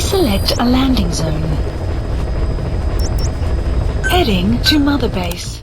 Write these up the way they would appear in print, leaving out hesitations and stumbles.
select a landing zone. Heading to Mother Base.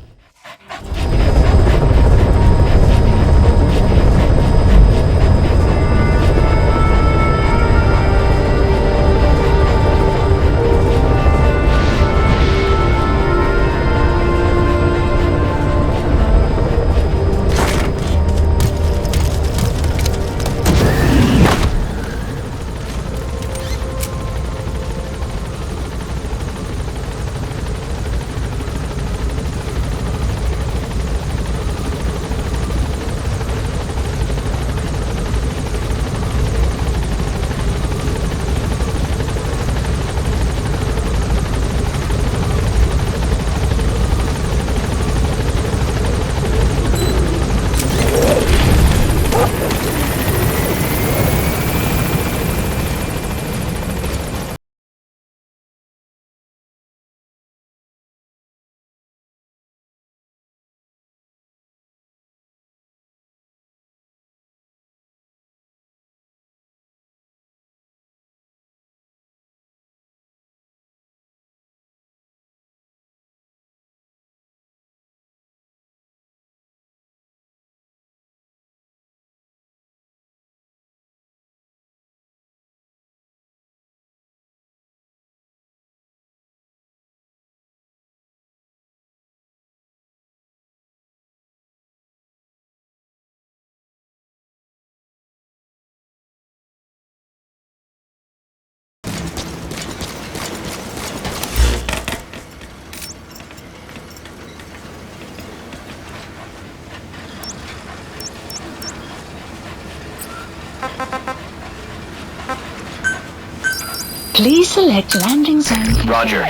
Please select landing zone confirmed. Roger.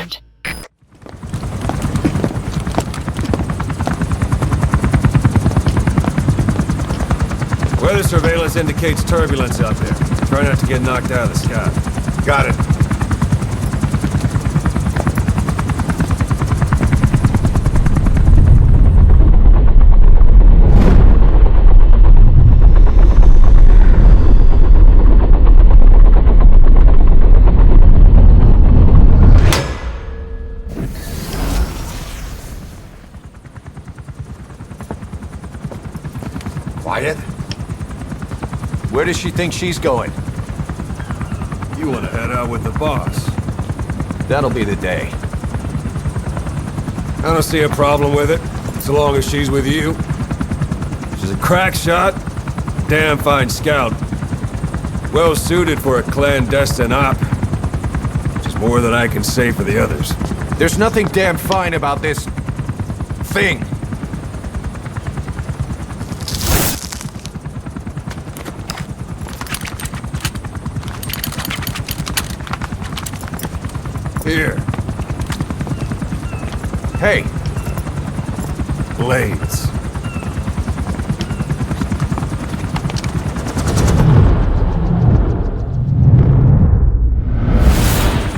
Weather surveillance indicates turbulence out there. Try not to get knocked out of the sky. Got it. Quiet. Where does she think she's going? You want to head out with the boss? That'll be the day. I don't see a problem with it, so long as she's with you. She's a crack shot, damn fine scout. Well suited for a clandestine op, which is more than I can say for the others. There's nothing damn fine about this thing. Here. Hey. Blades.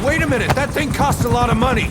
Wait a minute, that thing costs a lot of money.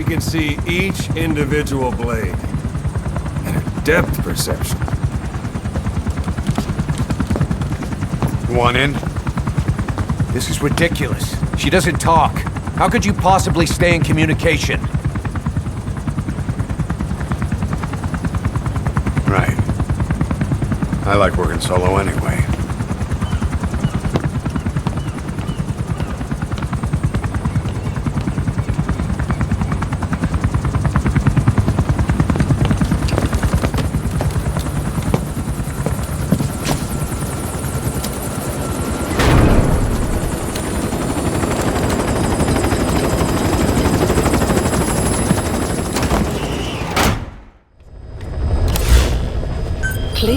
Can see each individual blade and her depth perception. You want in? This is ridiculous. She doesn't talk. How could you possibly stay in communication? Right. I like working solo anyway.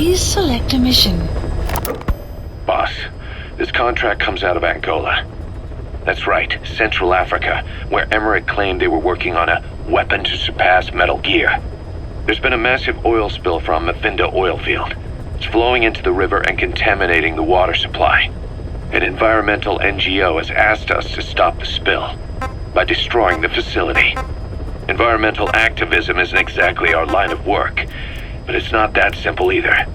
Please select a mission. Boss, this contract comes out of Angola. That's right, Central Africa, where Emmerich claimed they were working on a weapon to surpass Metal Gear. There's been a massive oil spill from Mafinda oil field. It's flowing into the river and contaminating the water supply. An environmental NGO has asked us to stop the spill by destroying the facility. Environmental activism isn't exactly our line of work, but it's not that simple either.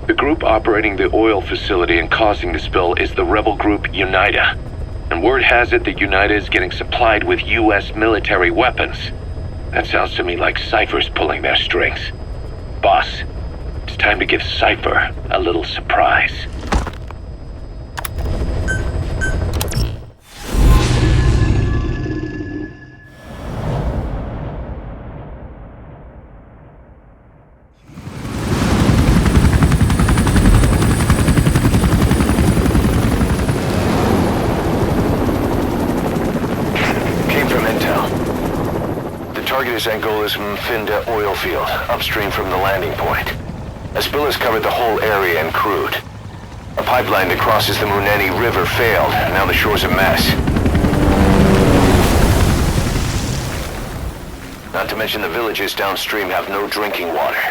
The group operating the oil facility and causing the spill is the rebel group UNITA. And word has it that UNITA is getting supplied with US military weapons. That sounds to me like Cypher's pulling their strings. Boss, it's time to give Cypher a little surprise. Angola's Mafinda oil field, upstream from the landing point. A spill has covered the whole area and crude. A pipeline that crosses the Muneni River failed, and now the shore's a mess. Not to mention the villages downstream have no drinking water.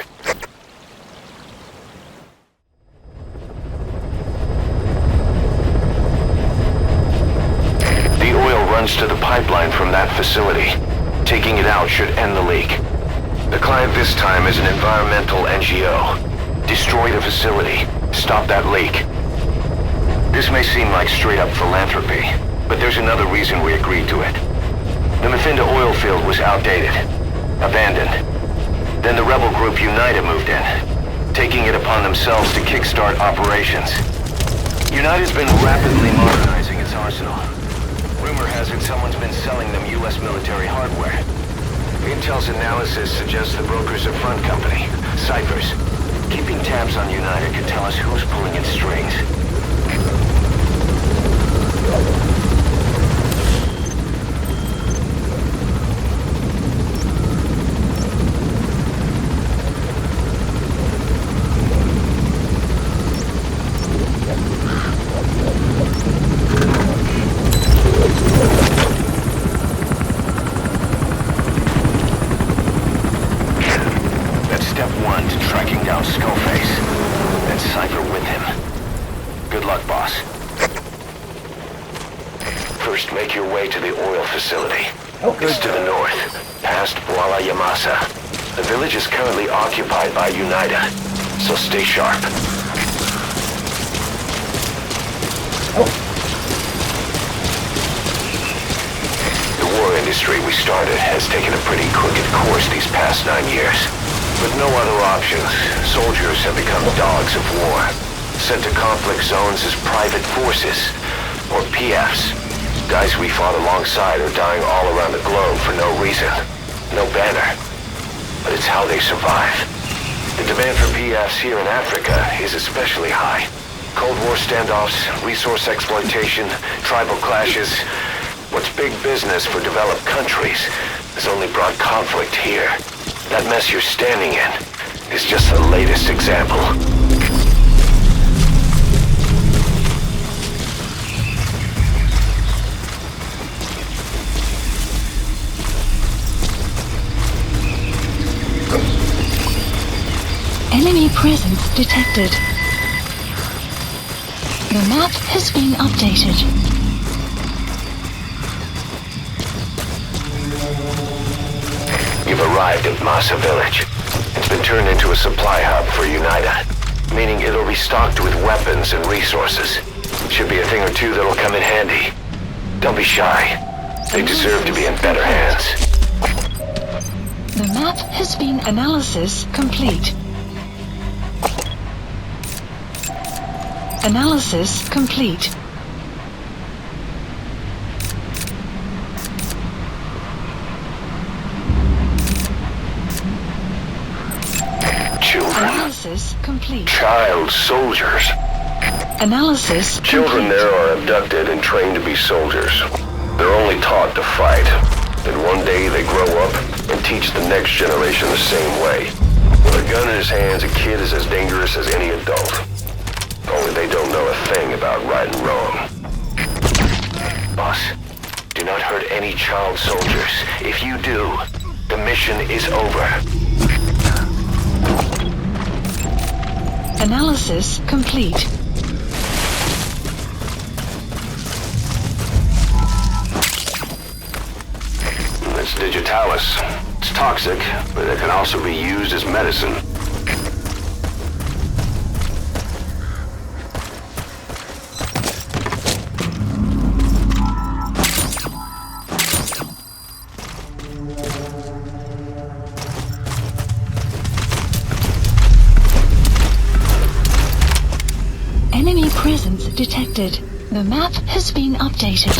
The oil runs to the pipeline from that facility. Taking it out should end the leak. The client this time is an environmental NGO. Destroy the facility. Stop that leak. This may seem like straight-up philanthropy, but there's another reason we agreed to it. The Mafinda oil field was outdated, abandoned. Then the rebel group UNITA moved in, taking it upon themselves to kickstart operations. UNITA's been rapidly modernizing its arsenal. Rumor has it someone's been selling them U.S. military hardware. Intel's analysis suggests the broker's a front company, Cyphers. Keeping tabs on UNITA could tell us who's pulling its strings. It's to the north, past Wala Yamasa. The village is currently occupied by UNITA, so stay sharp. The war industry we started has taken a pretty crooked course these past 9 years. With no other options, soldiers have become dogs of war, sent to conflict zones as private forces, or PFs. Guys we fought alongside are dying all around the globe for no reason. No banner. But it's how they survive. The demand for PFs here in Africa is especially high. Cold War standoffs, resource exploitation, tribal clashes. What's big business for developed countries has only brought conflict here. That mess you're standing in is just the latest example. Enemy presence detected. The map has been updated. You've arrived at Masa Village. It's been turned into a supply hub for UNITA, meaning it'll be stocked with weapons and resources. Should be a thing or two that'll come in handy. Don't be shy. They deserve to be in better hands. The map has been analysis complete. Analysis complete. Children. Analysis complete. Child soldiers. Analysis Children complete. there are abducted and trained to be soldiers. They're only taught to fight. And one day they grow up and teach the next generation the same way. With a gun in his hands, a kid is as dangerous as any adult. Only they don't know a thing about right and wrong. Boss, do not hurt any child soldiers. If you do, the mission is over. Analysis complete. It's digitalis. It's toxic, but it can also be used as medicine. Enemy presence detected. The map has been updated.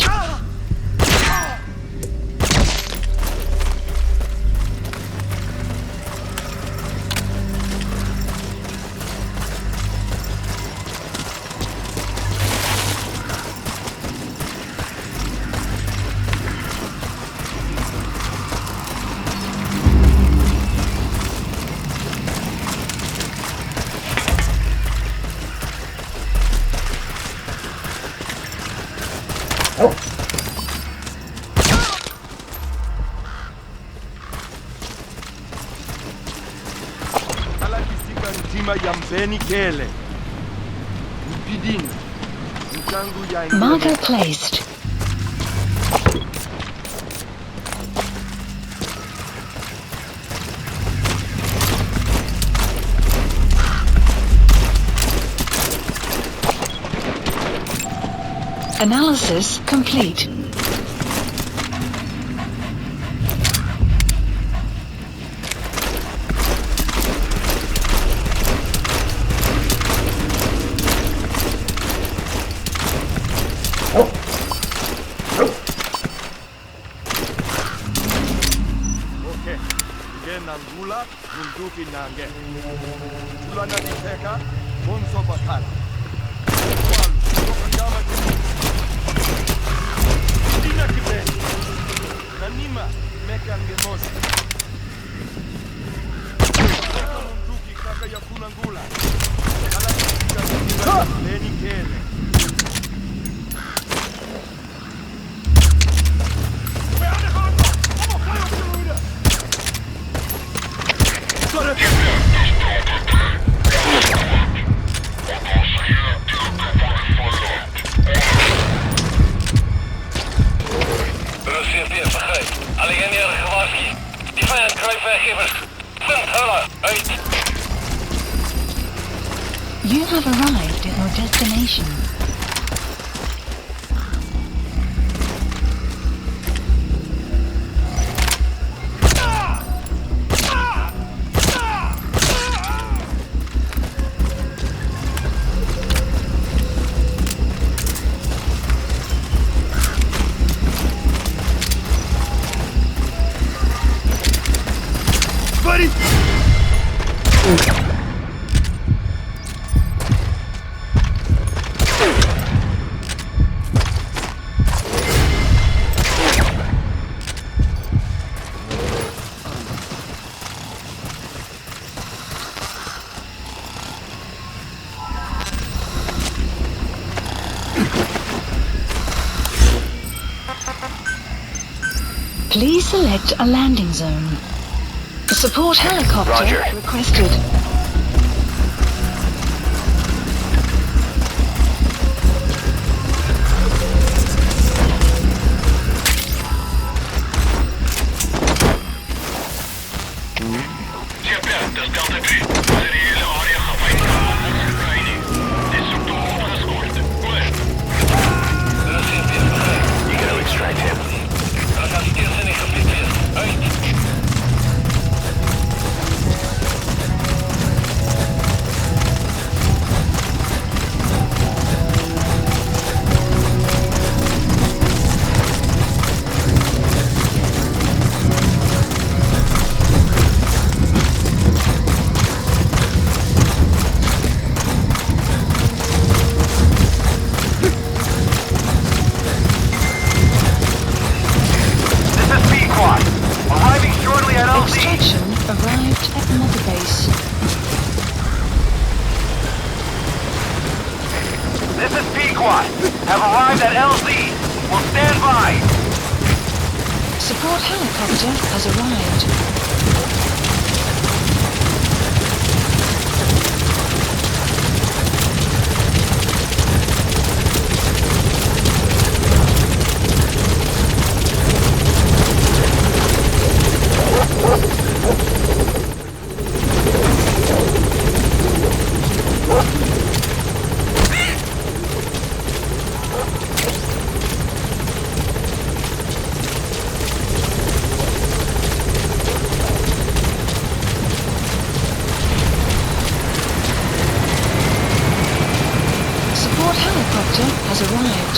Marker placed. Analysis complete. You have arrived at your destination. Please select a landing zone. A support helicopter Roger. requested. You gotta extract him. This is Pequot. Have arrived at LZ. Will stand by. Support helicopter has arrived. Helicopter has arrived.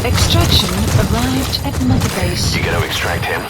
Extraction arrived at Mother Base. You gonna extract him?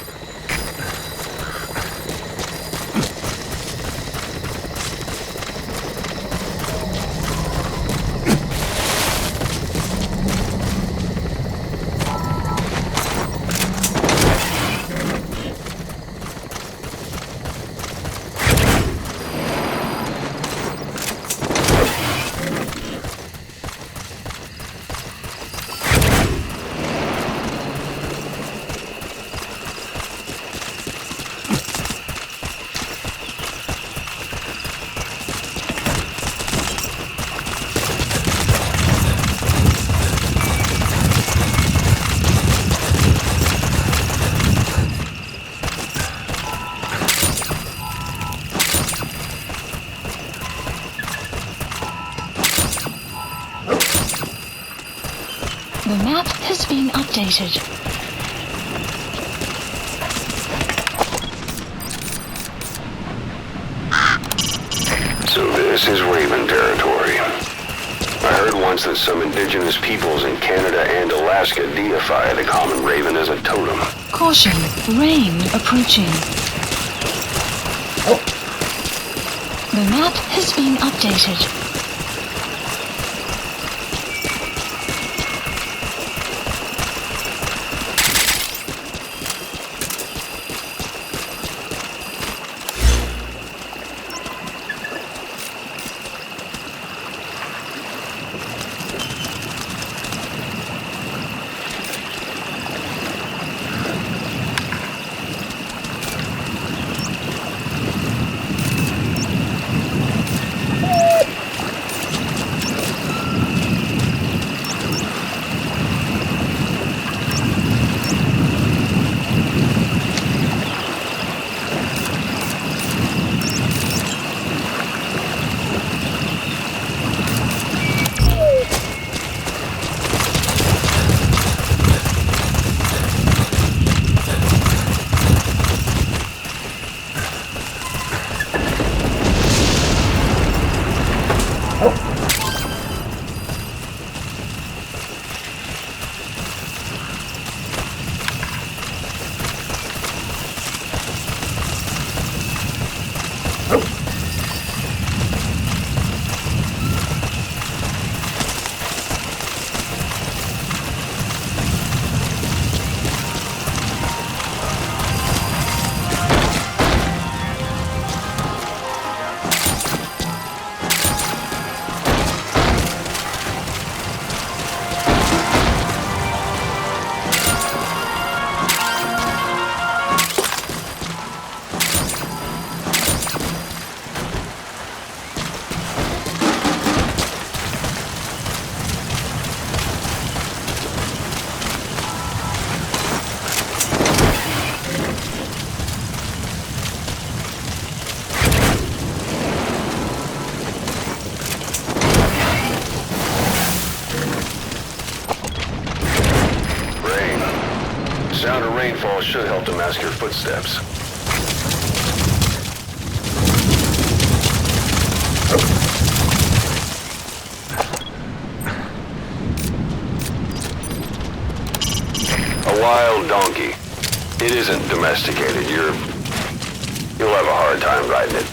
The map has been updated. So this is Raven territory. I heard once that some indigenous peoples in Canada and Alaska deify the common raven as a totem. Caution, rain approaching. The map has been updated. Sound of rainfall should help to mask your footsteps. A wild donkey. It isn't domesticated. You'll have a hard time riding it.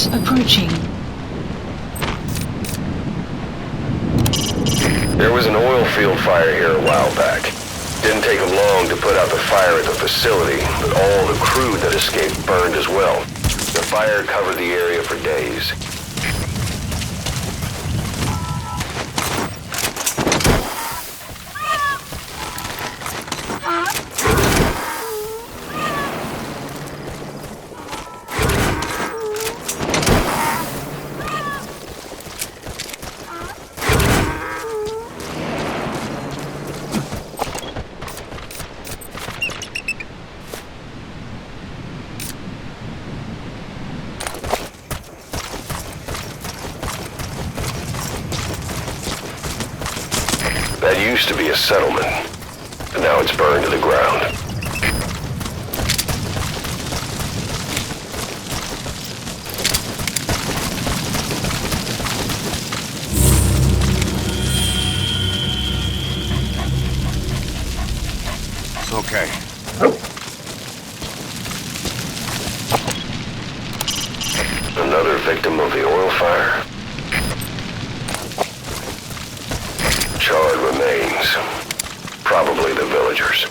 Gas approaching. There was an oil field fire here a while back. Didn't take them long to put out the fire at the facility, but all the crew that escaped burned as well. The fire covered the area for days. That used to be a settlement, and now it's burned to the ground. Okay. Another victim of the oil fire. Charred remains. Probably the villagers.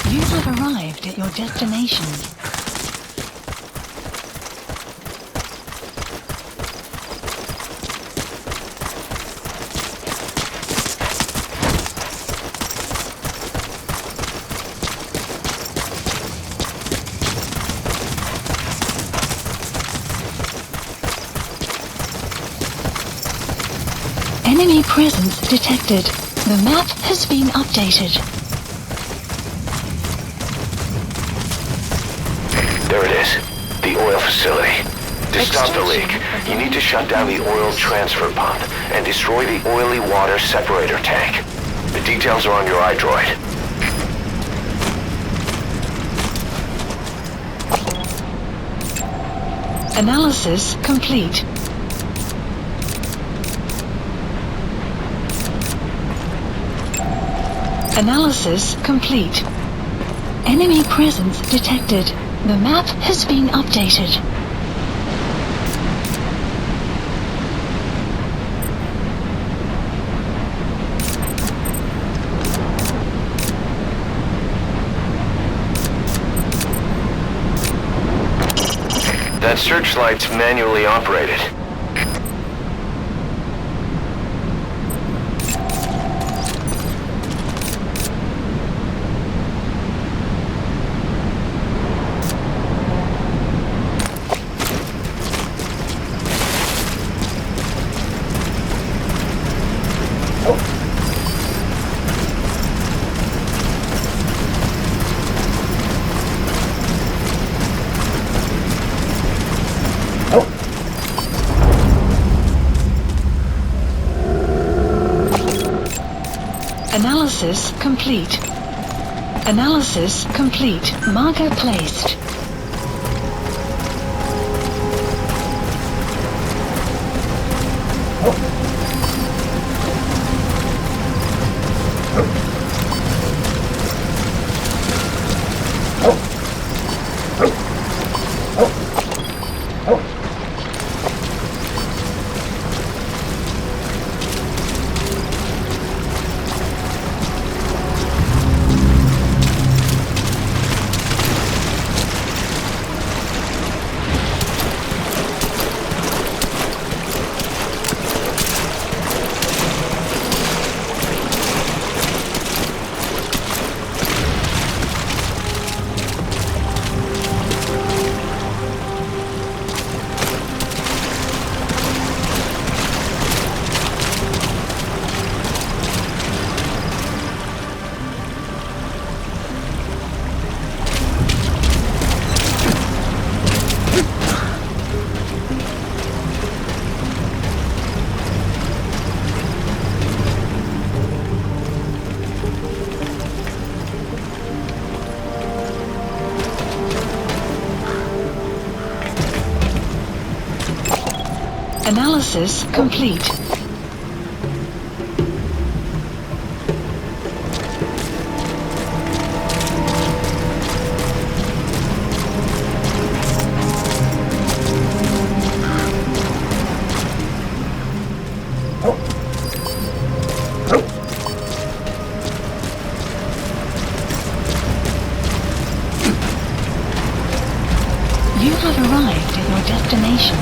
You have arrived at your destination. Enemy presence detected. The map has been updated. There it is. The oil facility. To stop the leak, you need to shut down the oil transfer pump and destroy the oily water separator tank. The details are on your iDroid. Analysis complete. Analysis complete. Enemy presence detected. The map has been updated. That searchlight's manually operated. Analysis complete. Analysis complete. Marker placed. Analysis complete. You have arrived at your destination.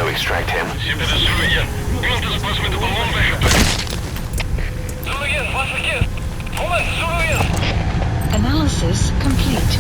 Extract him. Analysis complete.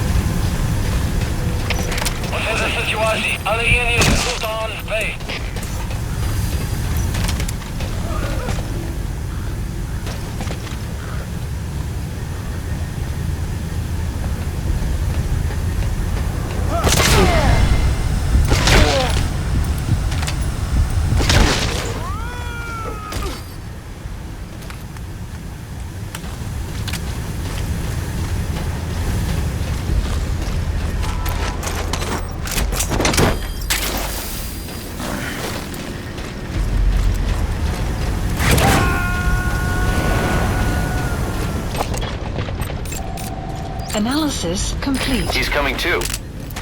Analysis complete. He's coming too.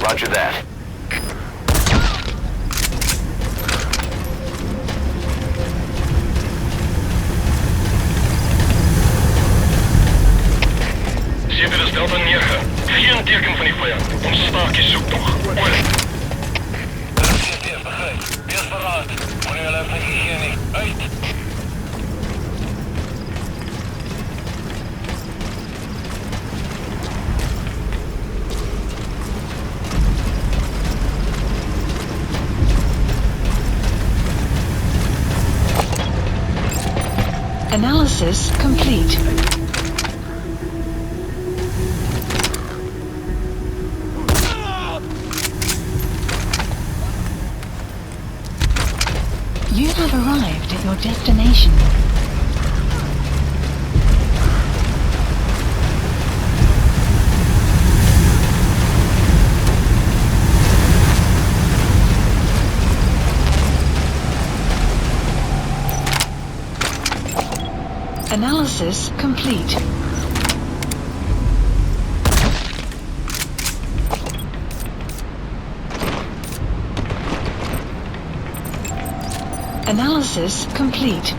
Roger that. Dit is Delta 9. Geen teken van die vijand. Ons staak is zoektocht. Oorlog. Wees verraad. Wanneer hulle hier nie. Uit. Analysis complete. You have arrived at your destination. Analysis complete. Analysis complete.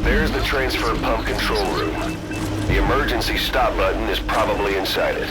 There's the transfer pump control room. The emergency stop button is probably inside it.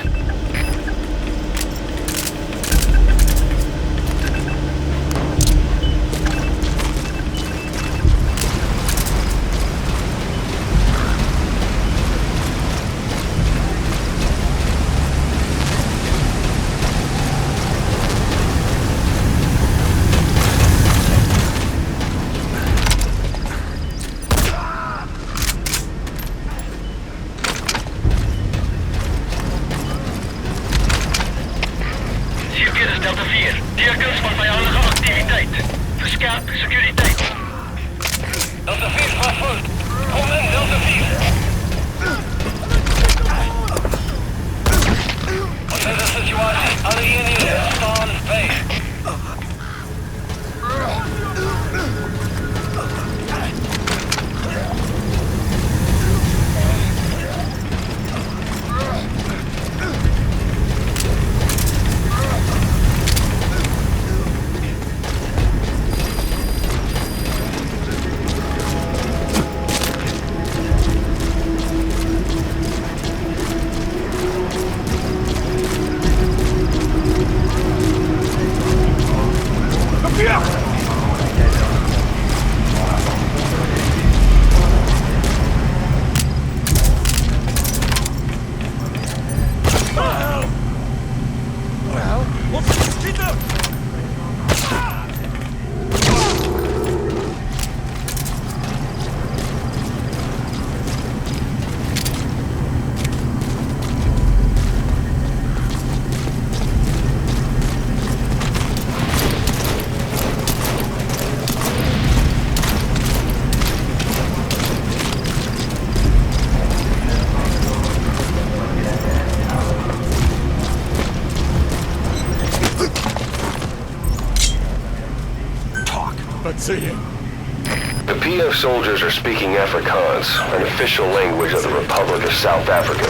The PF soldiers are speaking Afrikaans, an official language of the Republic of South Africa.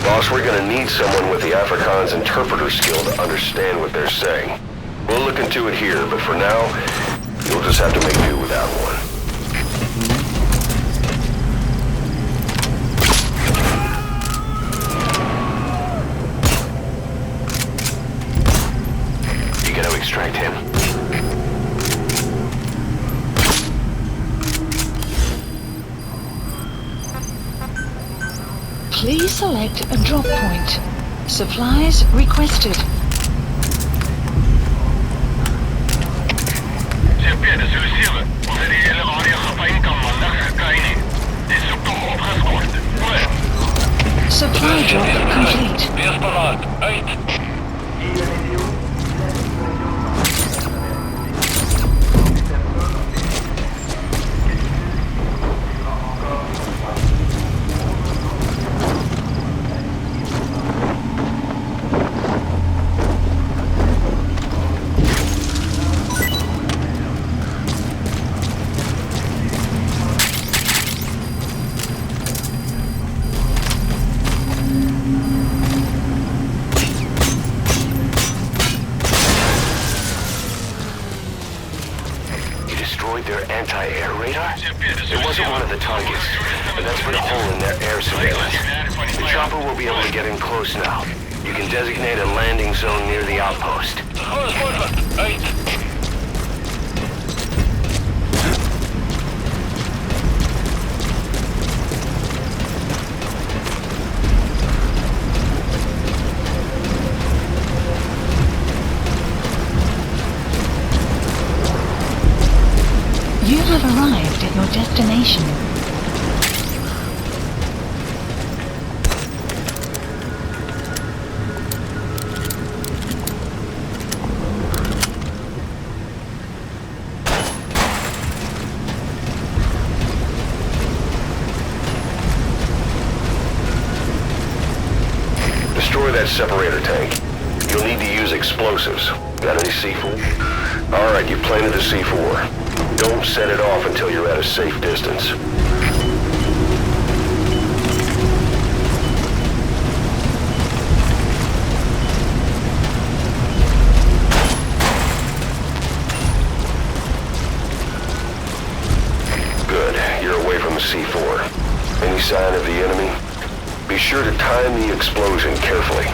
Boss, we're gonna need someone with the Afrikaans interpreter skill to understand what they're saying. We'll look into it here, but for now, you'll just have to make do without one. You gotta extract him. Please select a drop point. Supplies requested. Supply drop complete. Their anti-air radar? It wasn't one of the targets, but that's for the hole in their air surveillance. The chopper will be able to get in close now. You can designate a landing zone near the outpost. You have arrived at your destination. Destroy that separator tank. You'll need to use explosives. Got any C4? Alright, you planted the C4. Don't set it off until you're at a safe distance. Good. You're away from the C4. Any sign of the enemy? Be sure to time the explosion carefully.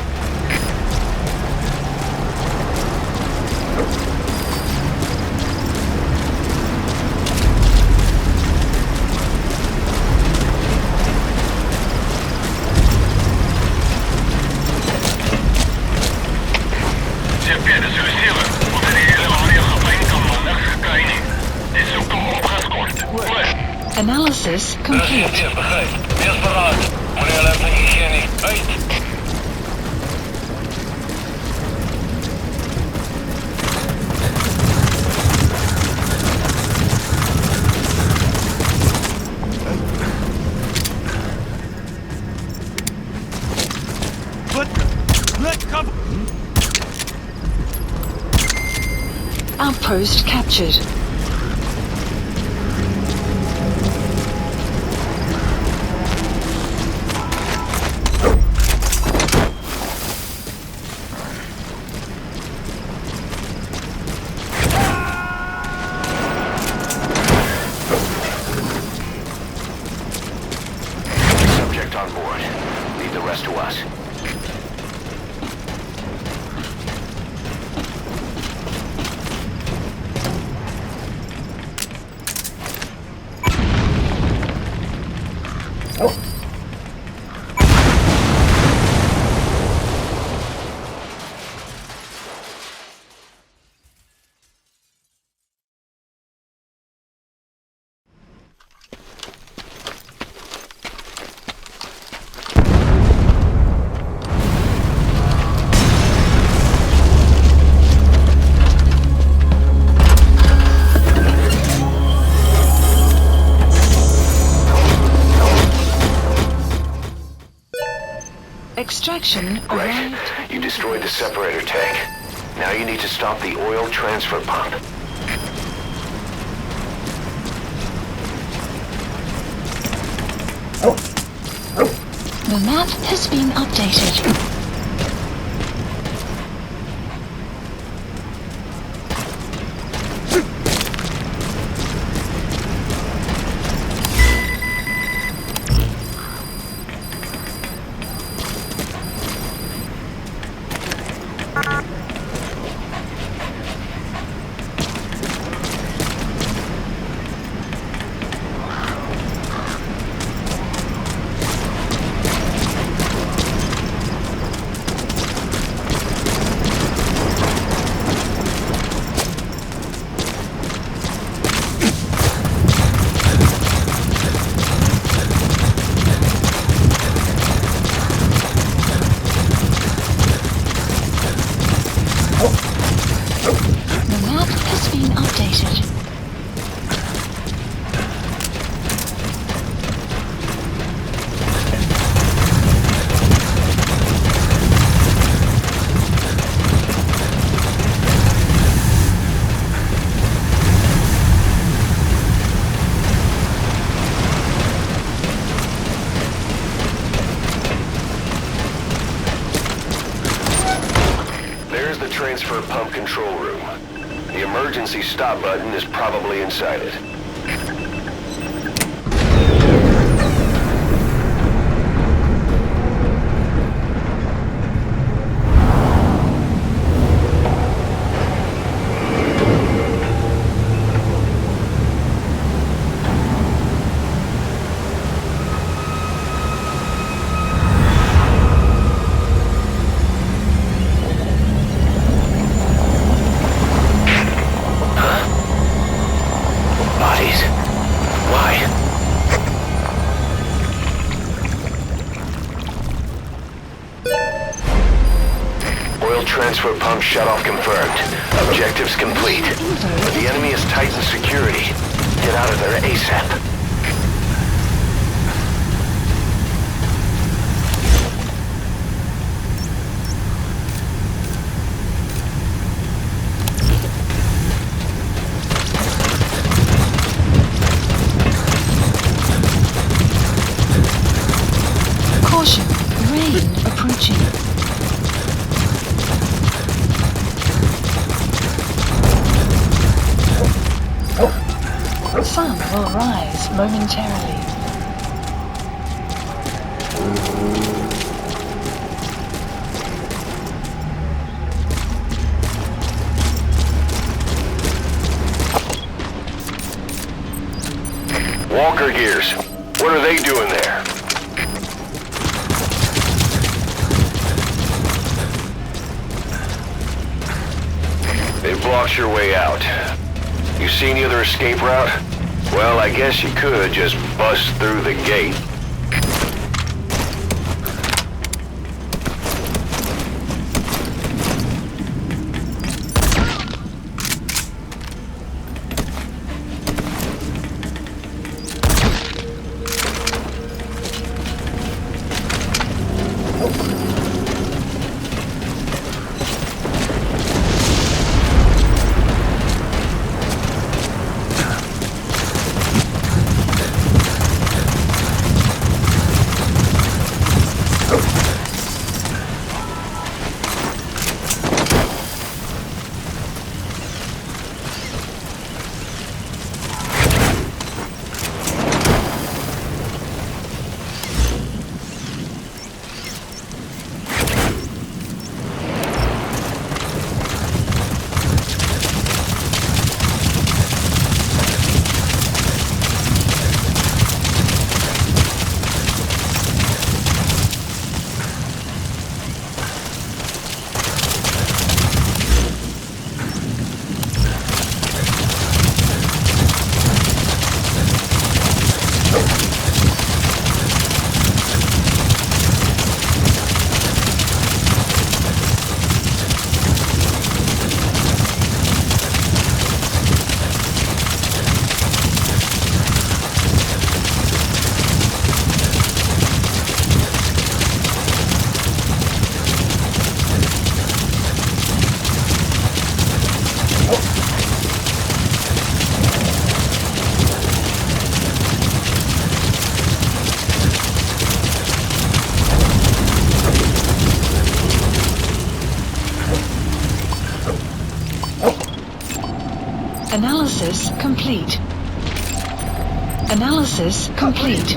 Analysis complete. Outpost captured. Subject on board. Leave the rest to us. Extraction Right. arrived. You destroyed the separator tank. Now you need to stop the oil transfer pump. The map has been updated. Transfer pump control room. The emergency stop button is probably inside it. Transfer pump shut-off confirmed. Objectives complete. The enemy has tightened security. Get out of there ASAP. Caution, rain approaching. Sun will rise momentarily. Walker gears. What are they doing there? They blocked your way out. You see any other escape route? Well, I guess you could just bust through the gate. Analysis complete. Analysis complete.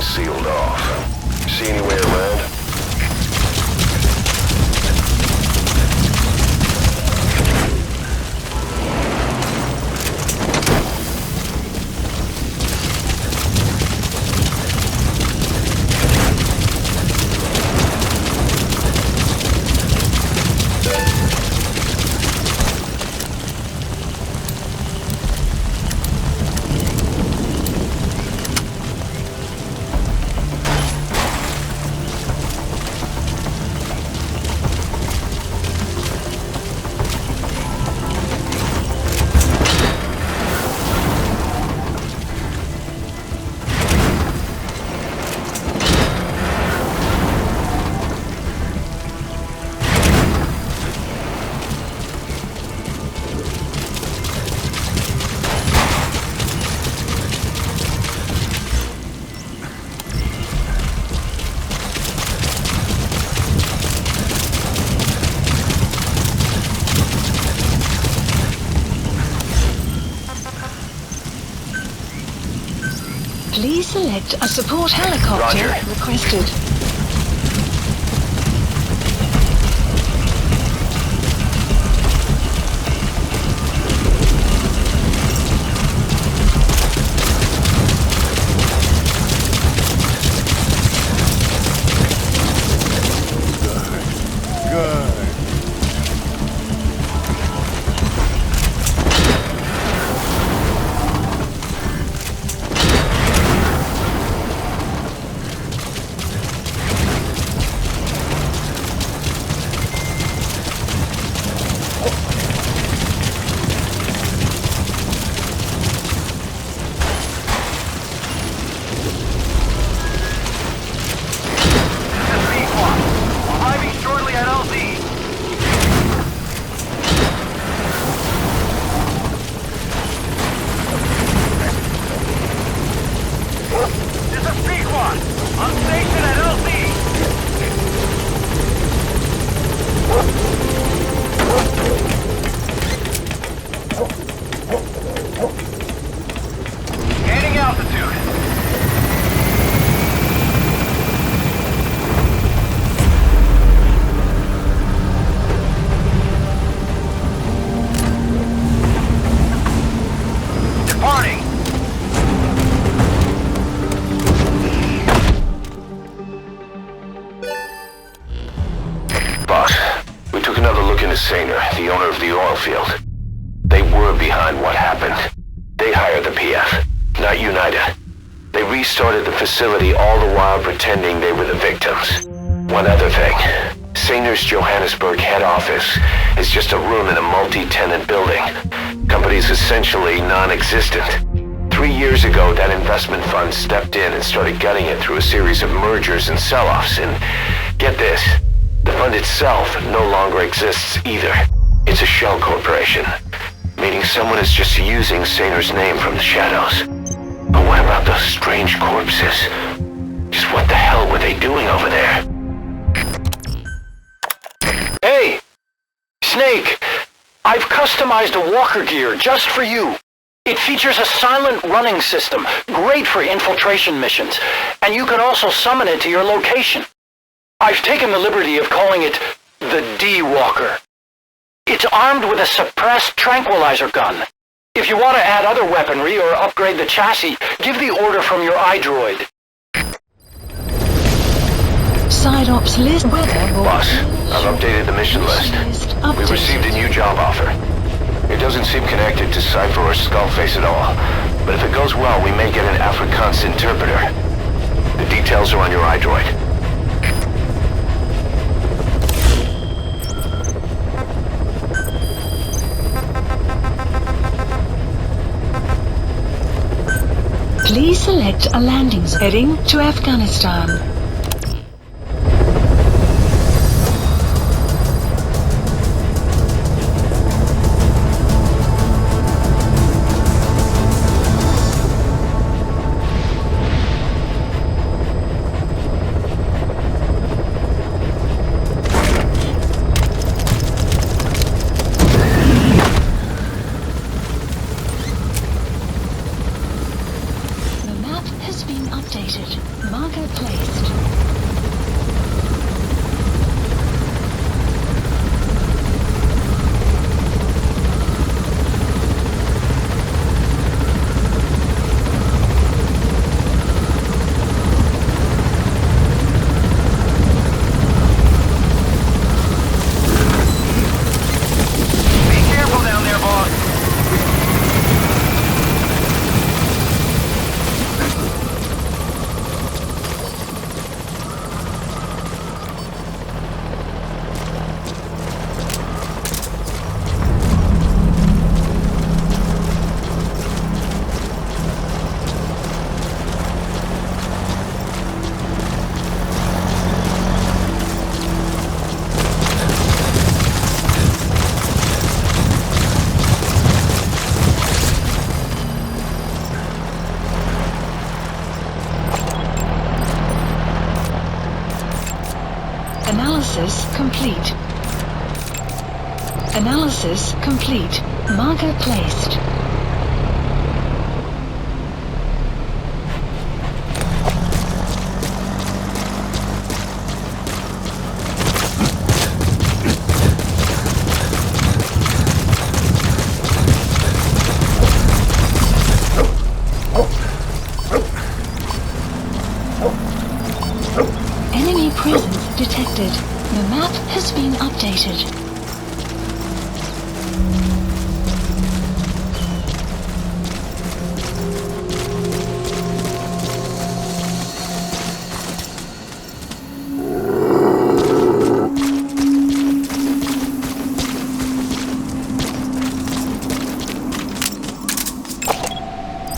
Sealed off. See any way around? Please select a support helicopter Roger. requested. battlefield. They were behind what happened. They hired the PF, not UNITA. They restarted the facility all the while pretending they were the victims. One other thing. Saner's Johannesburg head office is just a room in a multi-tenant building. Company's essentially non-existent. 3 years ago, that investment fund stepped in and started gutting it through a series of mergers and sell-offs. And get this, the fund itself no longer exists either. It's a shell corporation, meaning someone is just using Saner's name from the shadows. But what about those strange corpses? Just what the hell were they doing over there? Hey! Snake! I've customized a walker gear just for you. It features a silent running system, great for infiltration missions, and you can also summon it to your location. I've taken the liberty of calling it the D-Walker. It's armed with a suppressed tranquilizer gun. If you want to add other weaponry or upgrade the chassis, give the order from your iDroid. Side ops list weather. Boss, I've updated the mission list. We received a new job offer. It doesn't seem connected to Cypher or Skullface at all, but if it goes well, we may get an Afrikaans interpreter. The details are on your iDroid. Please select a landing zone heading to Afghanistan. Marker placed. Analysis complete. Analysis complete. Marker placed. Enemy presence detected. The map has been updated.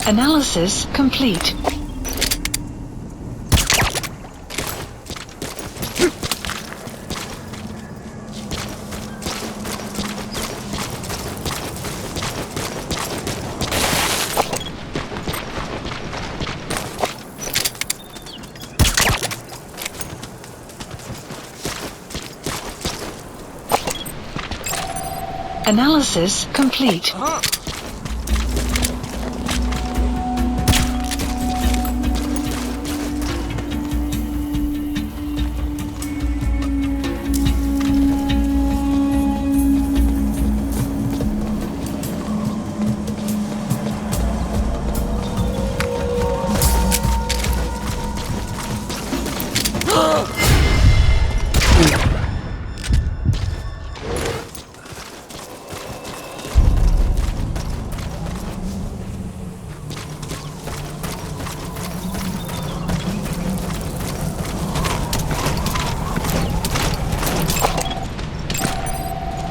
Analysis complete. Analysis complete.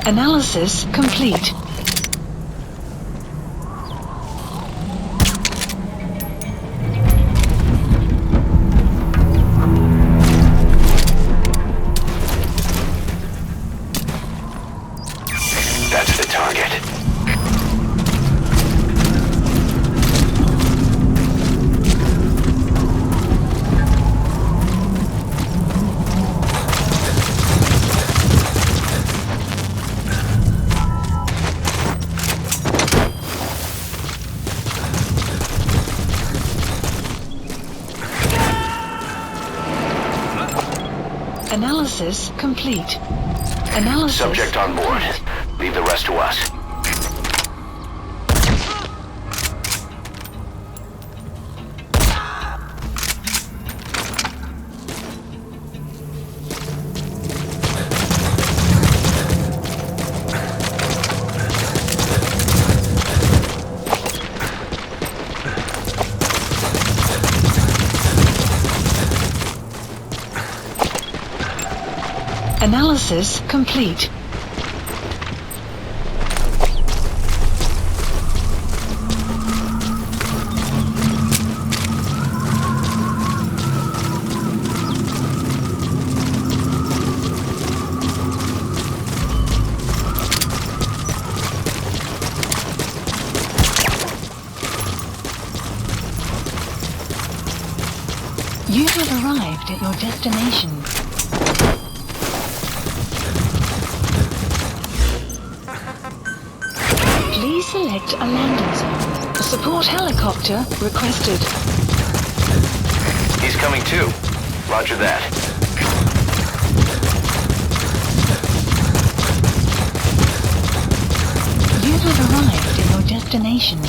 Analysis complete. That's the target. Analysis complete. Analysis. Subject on board. Leave the rest to us. Analysis complete. You have arrived at your destination. Please select a landing zone. A support helicopter requested. He's coming too. Roger that. You have arrived at your destination.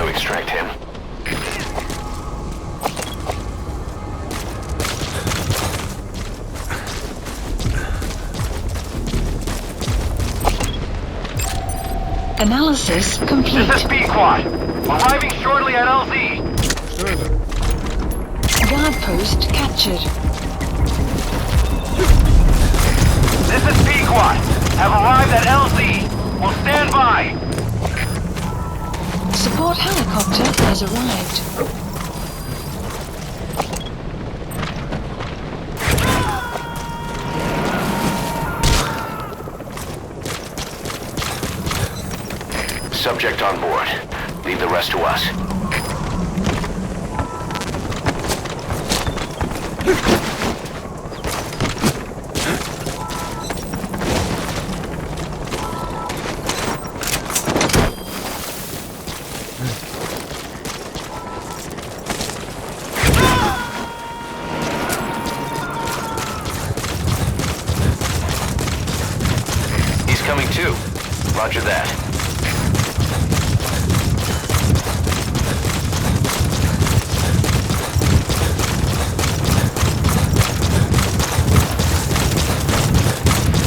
Extract him. Analysis complete. This is B-Quad. Arriving shortly at LZ. Guard post captured. This is B-Quad. Have arrived at LZ. Will stand by. Support helicopter has arrived. Subject on board. Leave the rest to us. He's coming too. Roger that.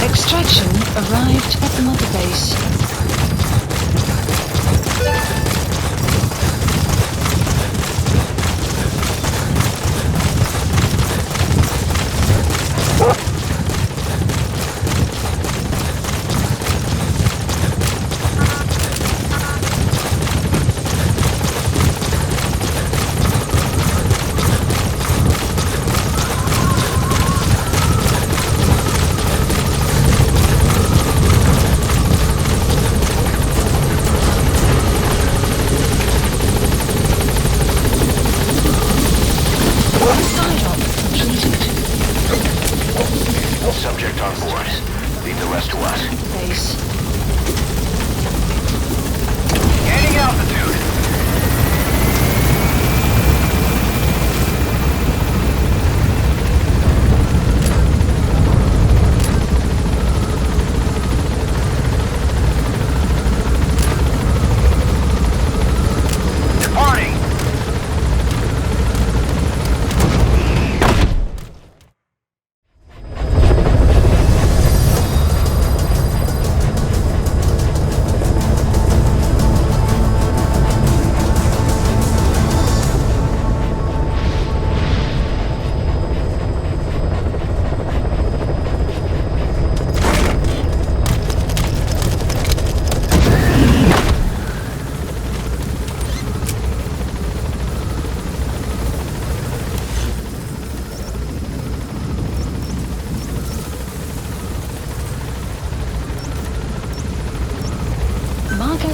Extraction arrived at the mother base. Subject on board. Leave the rest to us. Base. Gaining altitude. Departing.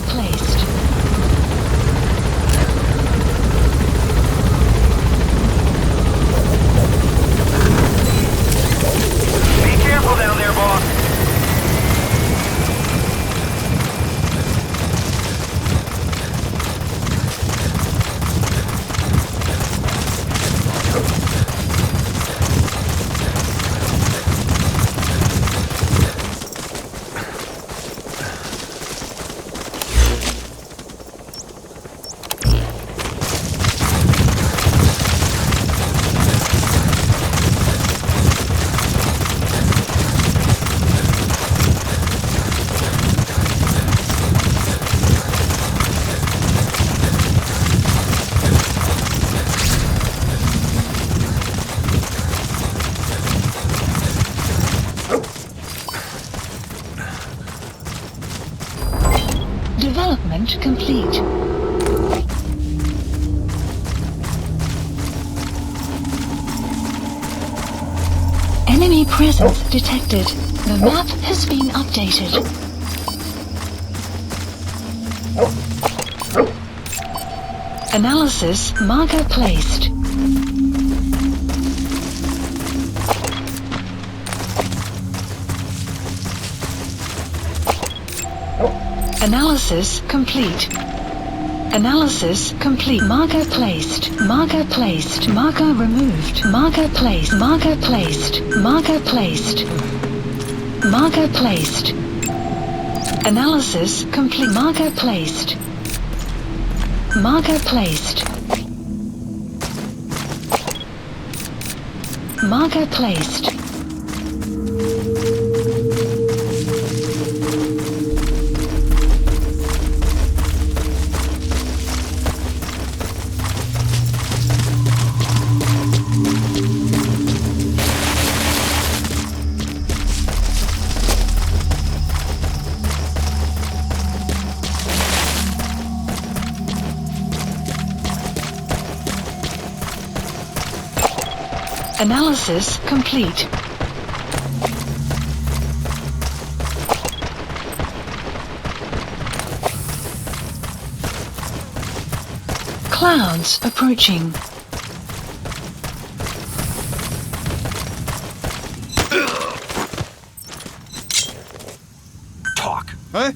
placed. Be careful down there, boss. Development complete. Enemy presence detected. The map has been updated. Analysis marker placed. Analysis complete. Analysis complete. Marker placed. Marker placed. Marker removed. Marker placed. Marker placed. Marker placed. Marker placed. Analysis complete. Marker placed. Marker placed. Marker placed. Analysis complete. Clouds approaching. Talk. Huh?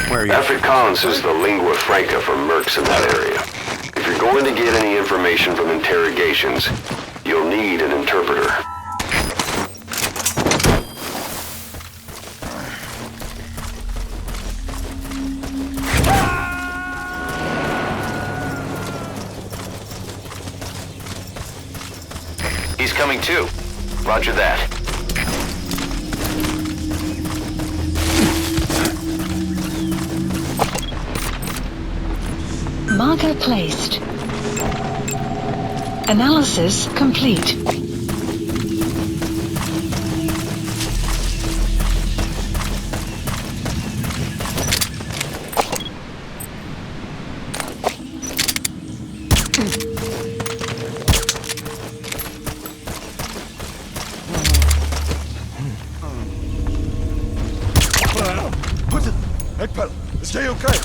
Where are you? Afrikaans is the lingua franca for mercs in that area. If you're going to get any information from interrogations, you'll need an interpreter. He's coming too. Roger that. Marker placed. Analysis complete. Hey, pal, stay okay.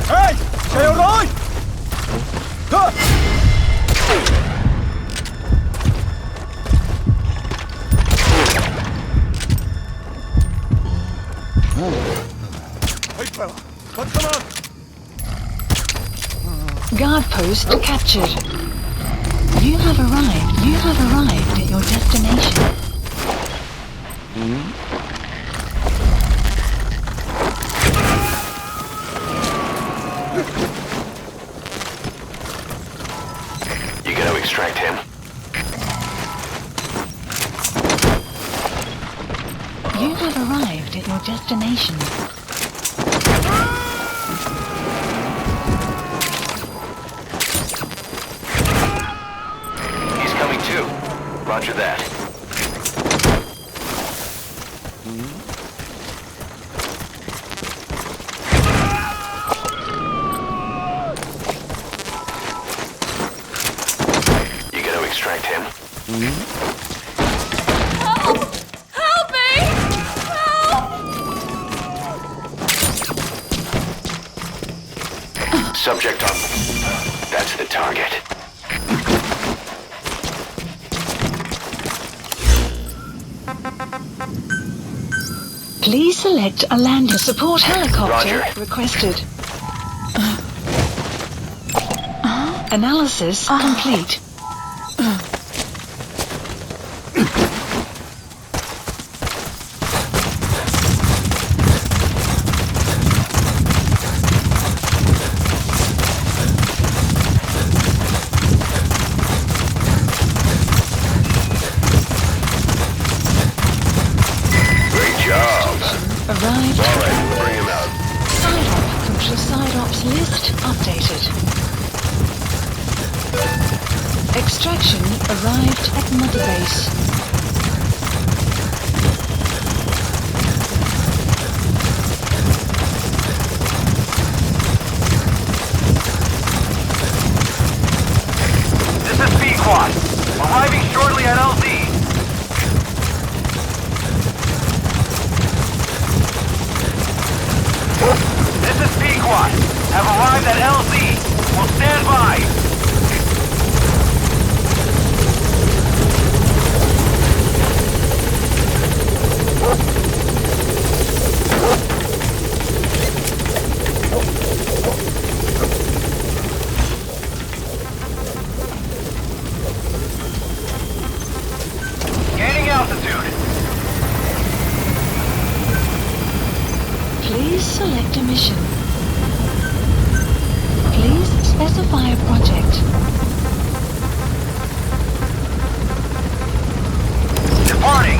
Hey, stay alright. Hey, fella, what's going on? Guard post captured. You have arrived. You have arrived at your destination. You gotta extract him. You have arrived at your destination. He's coming too. Roger that. You gotta extract him. subject on... That's the target. Please select a landing support helicopter Roger. requested. Analysis complete. Arrived. All right, we'll bring him out. Side-op. Control side-ops list updated. Extraction arrived at Mother Base. This is P-Quad. Arriving shortly at LZ. This is P-Quad. Have arrived at LZ. Will stand by. Gaining altitude. Please select a mission. Please specify a project. Departing.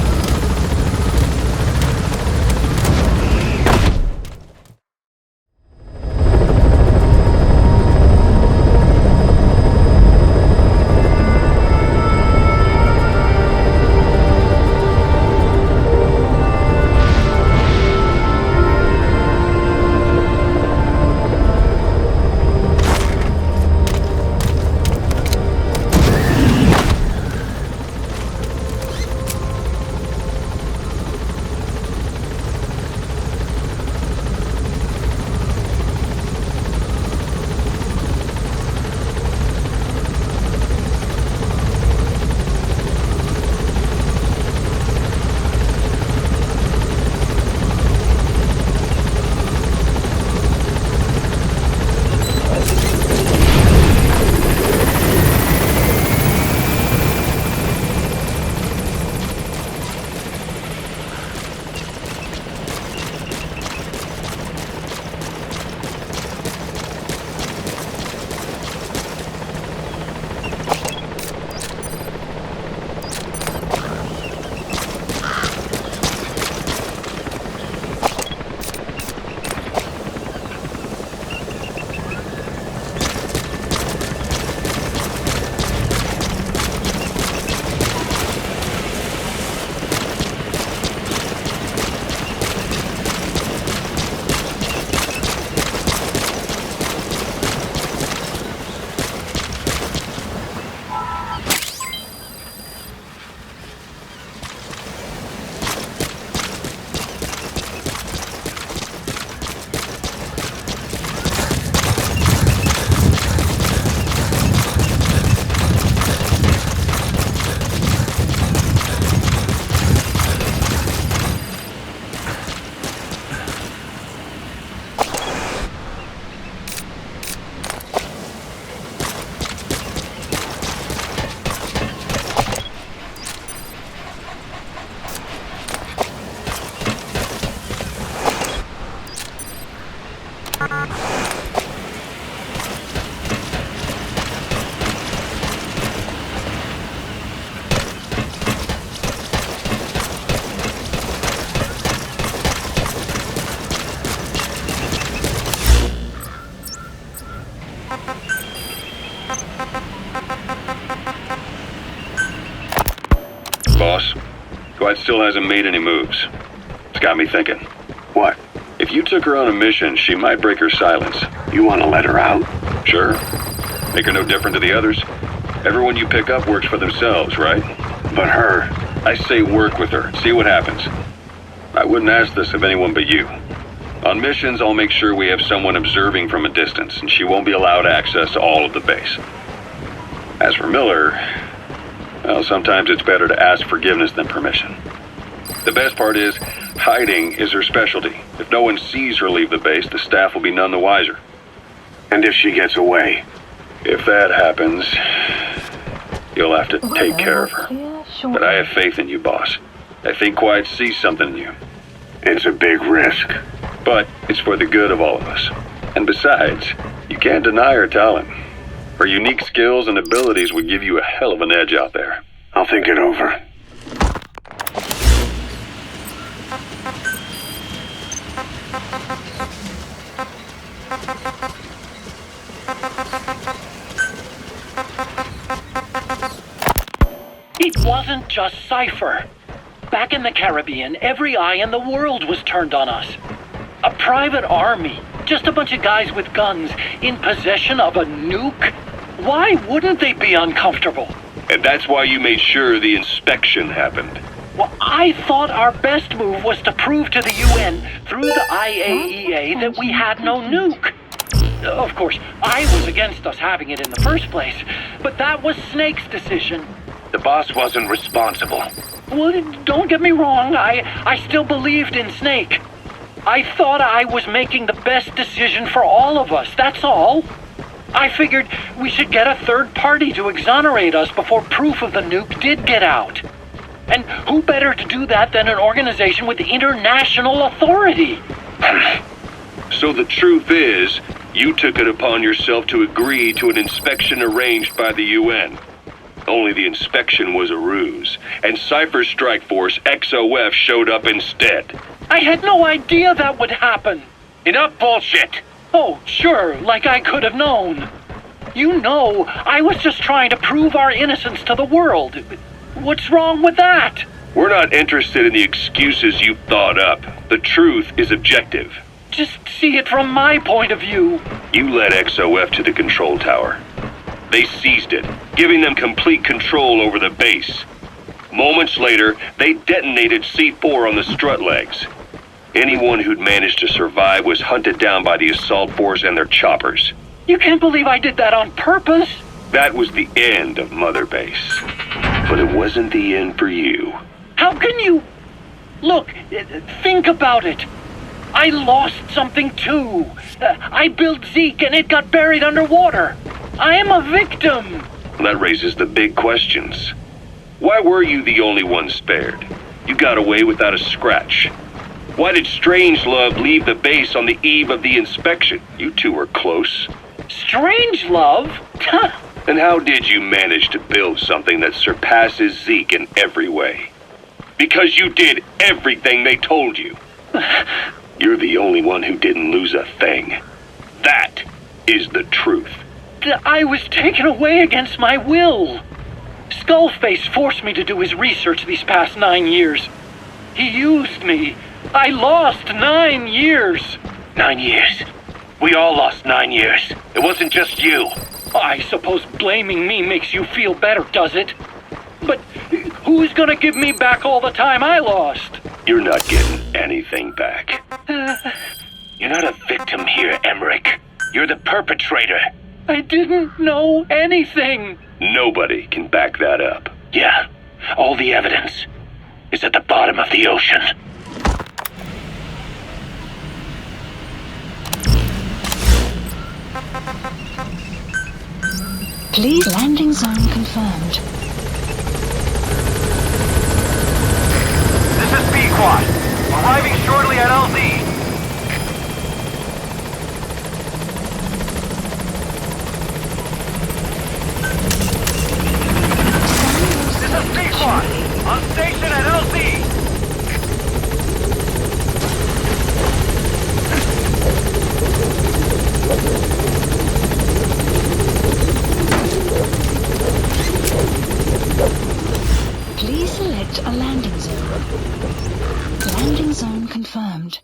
Boss, Dwight still hasn't made any moves. It's got me thinking. What? If you took her on a mission, she might break her silence. You want to let her out? Sure. Make her no different to the others. Everyone you pick up works for themselves, right? But her... I say work with her. See what happens. I wouldn't ask this of anyone but you. On missions, I'll make sure we have someone observing from a distance, and she won't be allowed access to all of the base. As for Miller, well, sometimes it's better to ask forgiveness than permission. The best part is, hiding is her specialty. If no one sees her leave the base, the staff will be none the wiser. And if she gets away? If that happens, you'll have to take care of her. But I have faith in you, boss. I think Quiet sees something in you. It's a big risk. But it's for the good of all of us. And besides, you can't deny her talent. Her unique skills and abilities would give you a hell of an edge out there. I'll think it over. It wasn't just Cypher. Back in the Caribbean, every eye in the world was turned on us. A private army, just a bunch of guys with guns, in possession of a nuke? Why wouldn't they be uncomfortable? And that's why you made sure the inspection happened. Well, I thought our best move was to prove to the UN through the IAEA that we had no nuke. Of course, I was against us having it in the first place, but that was Snake's decision. The boss wasn't responsible. Well, don't get me wrong, I still believed in Snake. I thought I was making the best decision for all of us, that's all. I figured we should get a third party to exonerate us before proof of the nuke did get out. And who better to do that than an organization with international authority? So the truth is, you took it upon yourself to agree to an inspection arranged by the UN. Only the inspection was a ruse, and Cypher's strike force, XOF, showed up instead. I had no idea that would happen. Enough bullshit! Oh, sure, like I could have known. You know, I was just trying to prove our innocence to the world. What's wrong with that? We're not interested in the excuses you thought up. The truth is objective. Just see it from my point of view. You led XOF to the control tower. They seized it, giving them complete control over the base. Moments later, they detonated C4 on the strut legs. Anyone who'd managed to survive was hunted down by the assault force and their choppers. You can't believe I did that on purpose. That was the end of Mother Base. But it wasn't the end for you. How can you... Look, think about it. I lost something too. I built Zeke and it got buried underwater. I am a victim. That raises the big questions. Why were you the only one spared? You got away without a scratch. Why did Strangelove leave the base on the eve of the inspection? You two were close. Strangelove? And how did you manage to build something that surpasses Zeke in every way? Because you did everything they told you. You're the only one who didn't lose a thing. That is the truth. I was taken away against my will. Skullface forced me to do his research these past 9 years. He used me. I lost 9 years. 9 years? We all lost 9 years. It wasn't just you. I suppose blaming me makes you feel better, does it? But who's gonna give me back all the time I lost? You're not getting anything back. You're not a victim here, Emmerich. You're the perpetrator. I didn't know anything. Nobody can back that up. Yeah, all the evidence is at the bottom of the ocean. Please, landing zone confirmed. This is B-Quad. Arriving shortly at LZ. This is B-Quad. On station at LZ. Please select a landing zone. Landing zone confirmed.